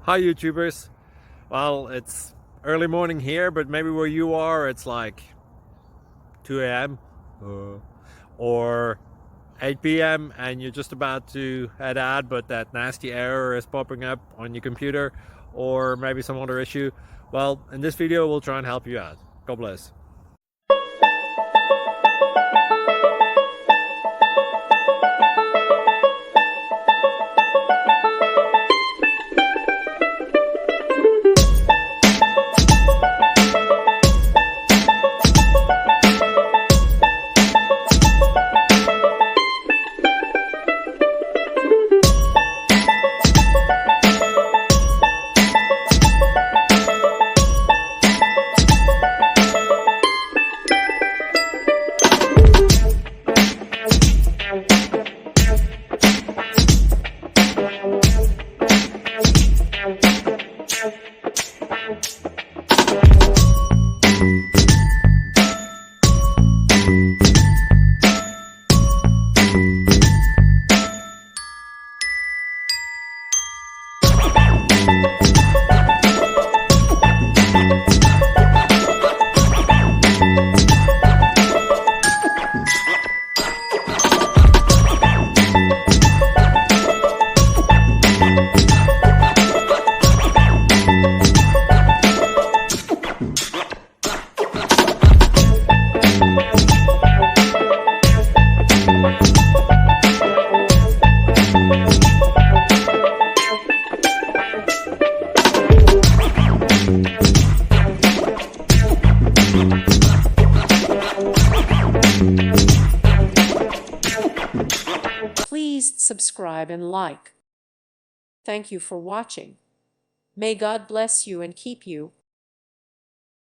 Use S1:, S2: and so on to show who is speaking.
S1: Hi YouTubers. Well, it's early morning here, but maybe where you are it's like 2 a.m. Or 8 p.m. and you're just about to head out, but that nasty error is popping up on your computer, or maybe some other issue. Well, in this video we'll try and help you out. God bless.
S2: Please subscribe and like. Thank you for watching. May God bless you and keep you.